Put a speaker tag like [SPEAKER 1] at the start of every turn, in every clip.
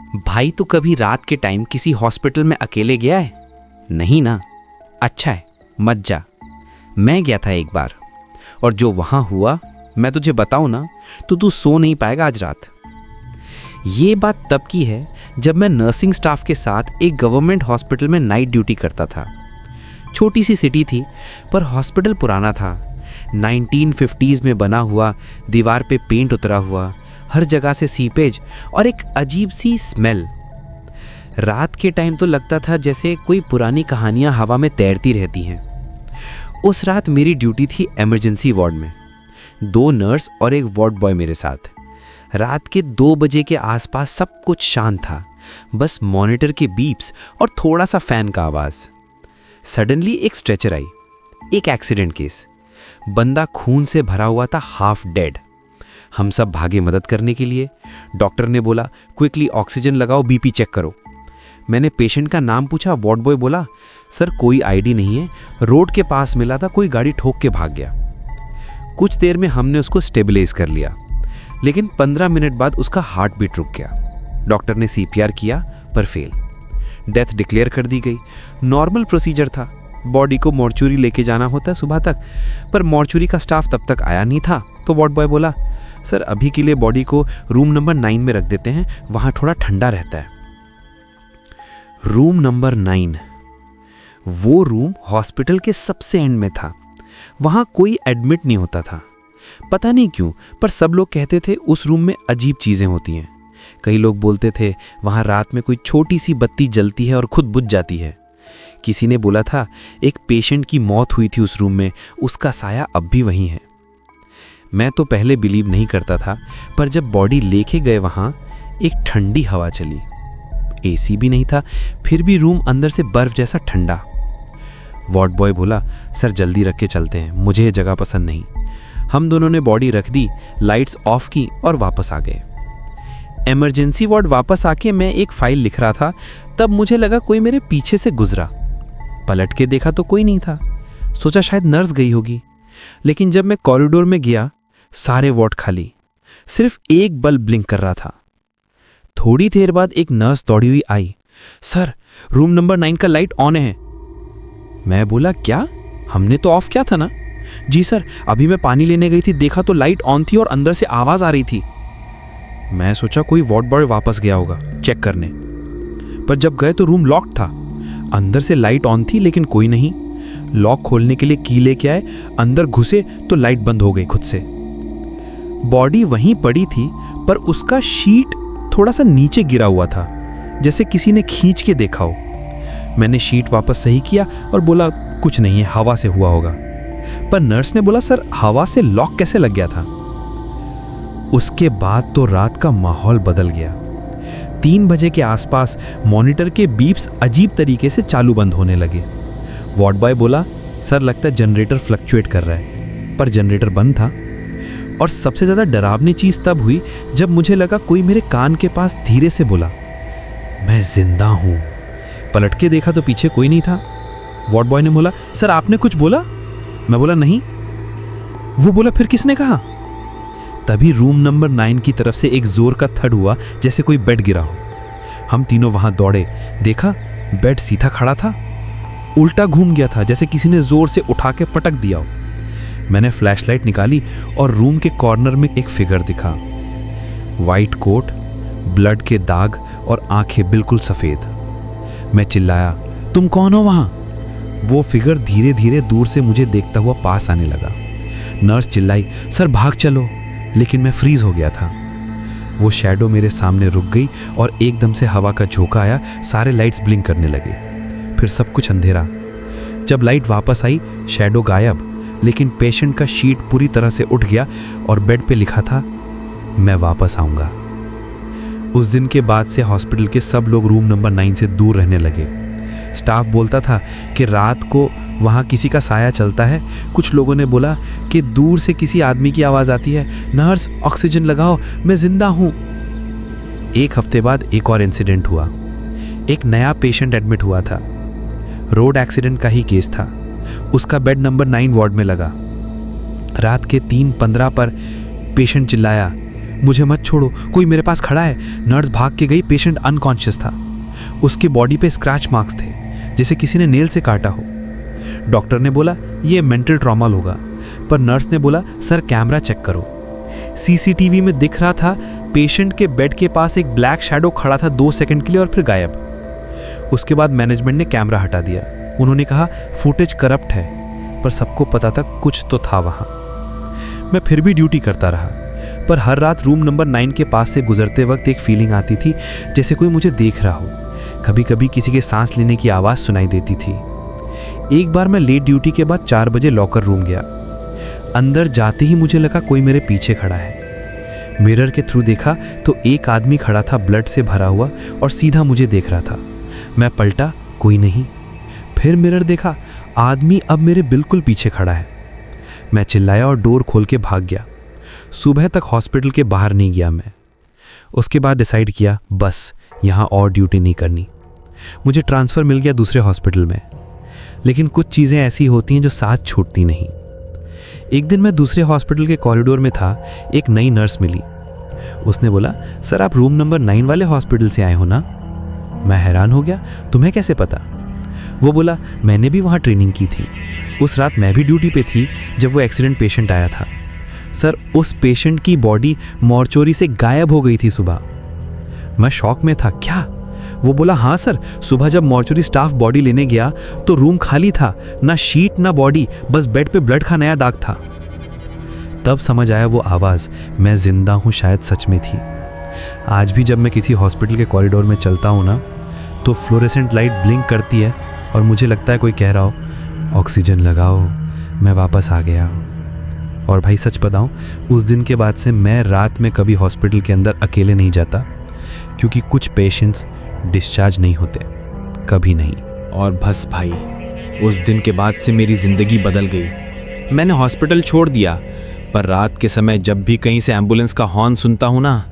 [SPEAKER 1] भाई तो कभी रात के टाइम किसी हॉस्पिटल में अकेले गया है? नहीं ना। अच्छा है, मत जा। मैं गया था एक बार, और जो वहां हुआ मैं तुझे बताऊं ना तो तू सो नहीं पाएगा आज रात। ये बात तब की है जब मैं नर्सिंग स्टाफ के साथ एक गवर्नमेंट हॉस्पिटल में नाइट ड्यूटी करता था। छोटी सी सिटी थी, पर हॉस्पिटल पुराना था। 1950s में बना हुआ, दीवार पे पेंट उतरा हुआ, हर जगह से सीपेज और एक अजीब सी स्मेल। रात के टाइम तो लगता था जैसे कोई पुरानी कहानियां हवा में तैरती रहती हैं। उस रात मेरी ड्यूटी थी इमरजेंसी वार्ड में। 2 नर्स और एक वार्ड बॉय मेरे साथ। रात के 2 बजे के आसपास सब कुछ शांत था, बस मॉनिटर के बीप्स और थोड़ा सा फैन का आवाज़। सडनली एक स्ट्रेचर आई, एक एक्सीडेंट केस। बंदा खून से भरा हुआ था, हाफ डेड। हम सब भागे मदद करने के लिए। डॉक्टर ने बोला क्विकली ऑक्सीजन लगाओ, बीपी चेक करो। मैंने पेशेंट का नाम पूछा। वार्ड बॉय बोला सर कोई आईडी नहीं है, रोड के पास मिला था, कोई गाड़ी ठोक के भाग गया। कुछ देर में हमने उसको स्टेबलाइज कर लिया, लेकिन 15 मिनट बाद उसका हार्ट बीट रुक गया। डॉक्टर ने सीपीआर किया पर फेल। डेथ डिक्लेयर कर दी गई। नॉर्मल प्रोसीजर था। बॉडी को मॉर्चुरी लेके जाना होता है सुबह तक, पर मॉर्चुरी का स्टाफ तब तक आया नहीं था, तो वार्ड बॉय बोला सर अभी के लिए बॉडी को रूम नंबर 9 में रख देते हैं, वहां थोड़ा ठंडा रहता है। रूम नंबर 9, वो रूम हॉस्पिटल के सबसे एंड में था। वहां कोई एडमिट नहीं होता था। पता नहीं क्यों, पर सब लोग कहते थे उस रूम में अजीब चीजें होती हैं। कई लोग बोलते थे वहां रात में कोई छोटी सी बत्ती जलती है और खुद बुझ जाती है। किसी ने बोला था एक पेशेंट की मौत हुई थी उस रूम में, उसका साया अब भी वहीं है। मैं तो पहले बिलीव नहीं करता था, पर जब बॉडी लेके गए वहां एक ठंडी हवा चली। एसी भी नहीं था, फिर भी रूम अंदर से बर्फ जैसा ठंडा। वार्ड बॉय बोला सर जल्दी रख के चलते हैं, मुझे ये जगह पसंद नहीं। हम दोनों ने बॉडी रख दी, लाइट्स ऑफ की और वापस आ गए। इमरजेंसी वार्ड वापस आके मैं एक फाइल लिख रहा था, तब मुझे लगा कोई मेरे पीछे से गुजरा। पलट के देखा तो कोई नहीं था। सोचा शायद नर्स गई होगी, लेकिन जब मैं कॉरिडोर में गया सारे वार्ड खाली, सिर्फ एक बल्ब ब्लिंक कर रहा था। थोड़ी देर बाद एक नर्स दौड़ी हुई आई। सर रूम नंबर 9 का लाइट ऑन है। मैं बोला क्या? हमने तो ऑफ किया था ना। जी सर, अभी मैं पानी लेने गई थी, देखा तो लाइट ऑन थी और अंदर से आवाज आ रही थी। मैं सोचा कोई वार्ड बॉय वापस गया होगा चेक करने, पर जब गए तो रूम लॉक था। अंदर से लाइट ऑन थी लेकिन कोई नहीं। लॉक खोलने के लिए की लेके आए, अंदर घुसे तो लाइट बंद हो गई खुद से। बॉडी वहीं पड़ी थी, पर उसका शीट थोड़ा सा नीचे गिरा हुआ था, जैसे किसी ने खींच के देखा हो। मैंने शीट वापस सही किया और बोला कुछ नहीं है, हवा से हुआ होगा। पर नर्स ने बोला सर हवा से लॉक कैसे लग गया था? उसके बाद तो रात का माहौल बदल गया। 3 बजे के आसपास मॉनिटर के बीप्स अजीब तरीके से चालू बंद होने लगे। वार्ड बॉय बोला सर लगता है जनरेटर फ्लक्चुएट कर रहा है, पर जनरेटर बंद था। और सबसे ज़्यादा डरावनी चीज़ तब हुई जब मुझे लगा कोई मेरे कान के पास धीरे से बोला मैं जिंदा हूँ। पलट के देखा तो पीछे कोई नहीं था। वार्ड बॉय ने बोला सर आपने कुछ बोला? मैं बोला नहीं। वो बोला फिर किसने कहा? तभी रूम नंबर 9 की तरफ से एक जोर का थड हुआ, जैसे कोई बेड गिरा हो। हम तीनों वहां दौड़े, देखा बेड सीधा खड़ा था, उल्टा घूम गया था, जैसे किसी ने जोर से उठा के पटक दिया हो। मैंने फ्लैशलाइट निकाली और रूम के कॉर्नर में एक फिगर दिखा। वाइट कोट, ब्लड के दाग और आंखें बिल्कुल सफेद। मैं चिल्लाया तुम कौन हो वहां? वो फिगर धीरे धीरे दूर से मुझे देखता हुआ पास आने लगा। नर्स चिल्लाई सर भाग चलो, लेकिन मैं फ्रीज हो गया था। वो शैडो मेरे सामने रुक गई और एकदम से हवा का झोंका आया, सारे लाइट्स ब्लिंक करने लगे। फिर सब कुछ अंधेरा। जब लाइट वापस आई शैडो गायब, लेकिन पेशेंट का शीट पूरी तरह से उठ गया और बेड पे लिखा था मैं वापस आऊंगा। उस दिन के बाद से हॉस्पिटल के सब लोग रूम नंबर 9 से दूर रहने लगे। स्टाफ बोलता था कि रात को वहाँ किसी का साया चलता है। कुछ लोगों ने बोला कि दूर से किसी आदमी की आवाज़ आती है, नर्स ऑक्सीजन लगाओ, मैं जिंदा हूँ। 1 हफ्ते बाद एक और इंसिडेंट हुआ। एक नया पेशेंट एडमिट हुआ था। रोड एक्सीडेंट का ही केस था। उसका बेड नंबर 9 वार्ड में लगा। रात के 3:15 पर पेशेंट चिल्लाया मुझे मत छोड़ो, कोई मेरे पास खड़ा है। नर्स भाग के गई। पेशेंट अनकॉन्शियस था। उसकी बॉडी पे स्क्रैच मार्क्स थे, जैसे किसी ने नेल से काटा हो। डॉक्टर ने बोला ये मेंटल ट्रॉमा होगा, पर नर्स ने बोला सर कैमरा चेक करो। सीसीटीवी में दिख रहा था पेशेंट के बेड के पास एक ब्लैक शैडो खड़ा था 2 सेकंड के लिए और फिर गायब। उसके बाद मैनेजमेंट ने कैमरा हटा दिया। उन्होंने कहा फुटेज करप्ट है, पर सबको पता था कुछ तो था वहाँ। मैं फिर भी ड्यूटी करता रहा, पर हर रात रूम नंबर 9 के पास से गुजरते वक्त एक फीलिंग आती थी जैसे कोई मुझे देख रहा हो। कभी कभी किसी के सांस लेने की आवाज़ सुनाई देती थी। एक बार मैं लेट ड्यूटी के बाद 4 बजे लॉकर रूम गया। अंदर जाते ही मुझे लगा कोई मेरे पीछे खड़ा है। मिरर के थ्रू देखा तो एक आदमी खड़ा था, ब्लड से भरा हुआ, और सीधा मुझे देख रहा था। मैं पलटा, कोई नहीं। फिर मिरर देखा, आदमी अब मेरे बिल्कुल पीछे खड़ा है। मैं चिल्लाया और डोर खोल के भाग गया। सुबह तक हॉस्पिटल के बाहर नहीं गया मैं। उसके बाद डिसाइड किया बस यहाँ और ड्यूटी नहीं करनी। मुझे ट्रांसफ़र मिल गया दूसरे हॉस्पिटल में। लेकिन कुछ चीज़ें ऐसी होती हैं जो साथ छूटती नहीं। एक दिन मैं दूसरे हॉस्पिटल के कॉरिडोर में था, एक नई नर्स मिली। उसने बोला सर आप रूम नंबर 9 वाले हॉस्पिटल से आए हो ना? मैं हैरान हो गया, तुम्हें कैसे पता? वो बोला मैंने भी वहाँ ट्रेनिंग की थी। उस रात मैं भी ड्यूटी पे थी जब वो एक्सीडेंट पेशेंट आया था। सर उस पेशेंट की बॉडी मॉर्चुरी से गायब हो गई थी सुबह। मैं शॉक में था। क्या? वो बोला हाँ सर, सुबह जब मॉर्चुरी स्टाफ बॉडी लेने गया तो रूम खाली था, ना शीट ना बॉडी, बस बेड पे ब्लड का नया दाग था। तब समझ आया वो आवाज़ मैं जिंदा हूँ शायद सच में थी। आज भी जब मैं किसी हॉस्पिटल के कॉरिडोर में चलता हूँ ना, तो फ्लोरेसेंट लाइट ब्लिंक करती है और मुझे लगता है कोई कह रहा हो ऑक्सीजन लगाओ, मैं वापस आ गया। और भाई सच बताऊं, उस दिन के बाद से मैं रात में कभी हॉस्पिटल के अंदर अकेले नहीं जाता, क्योंकि कुछ पेशेंट्स डिस्चार्ज नहीं होते, कभी नहीं।
[SPEAKER 2] और बस भाई, उस दिन के बाद से मेरी ज़िंदगी बदल गई। मैंने हॉस्पिटल छोड़ दिया, पर रात के समय जब भी कहीं से एम्बुलेंस का हॉर्न सुनता हूँ ना,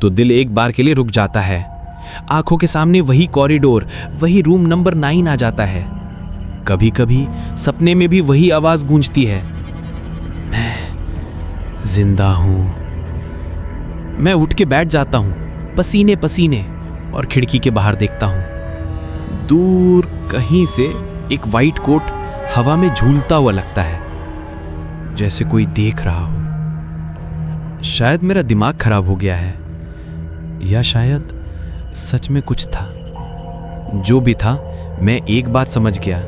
[SPEAKER 2] तो दिल एक बार के लिए रुक जाता है। आंखों के सामने वही कॉरिडोर, वही रूम नंबर 9 आ जाता है। कभी कभी सपने में भी वही आवाज़ गूंजती है, मैं जिंदा हूँ। मैं उठ के बैठ जाता हूँ पसीने पसीने और खिड़की के बाहर देखता हूँ। दूर कहीं से एक वाइट कोट हवा में झूलता हुआ लगता है, जैसे कोई देख रहा हो। शायद मेरा दिमाग खराब हो गया है, या शायद सच में कुछ था। जो भी था, मैं एक बात समझ गया,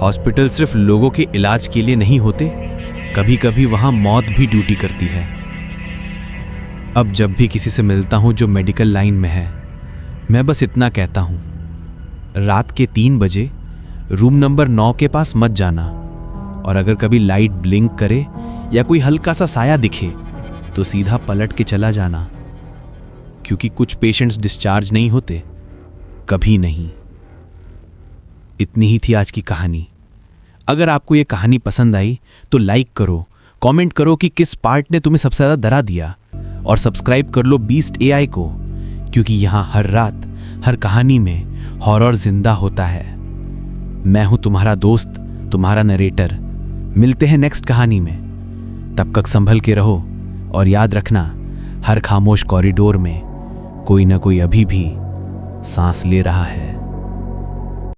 [SPEAKER 2] हॉस्पिटल सिर्फ लोगों के इलाज के लिए नहीं होते, कभी कभी वहां मौत भी ड्यूटी करती है। अब जब भी किसी से मिलता हूं जो मेडिकल लाइन में है, मैं बस इतना कहता हूं, रात के 3 बजे रूम नंबर 9 के पास मत जाना, और अगर कभी लाइट ब्लिंक करे या कोई हल्का सा साया दिखे तो सीधा पलट के चला जाना, क्योंकि कुछ पेशेंट्स डिस्चार्ज नहीं होते, कभी नहीं। इतनी ही थी आज की कहानी। अगर आपको ये कहानी पसंद आई तो लाइक करो, कमेंट करो कि किस पार्ट ने तुम्हें सबसे ज़्यादा डरा दिया, और सब्सक्राइब कर लो बीस्ट AI को, क्योंकि यहाँ हर रात हर कहानी में हॉरर जिंदा होता है। मैं हूँ तुम्हारा दोस्त, तुम्हारा नरेटर। मिलते हैं नेक्स्ट कहानी में। तब तक संभल के रहो, और याद रखना, हर खामोश कॉरिडोर में कोई ना कोई अभी भी सांस ले रहा है।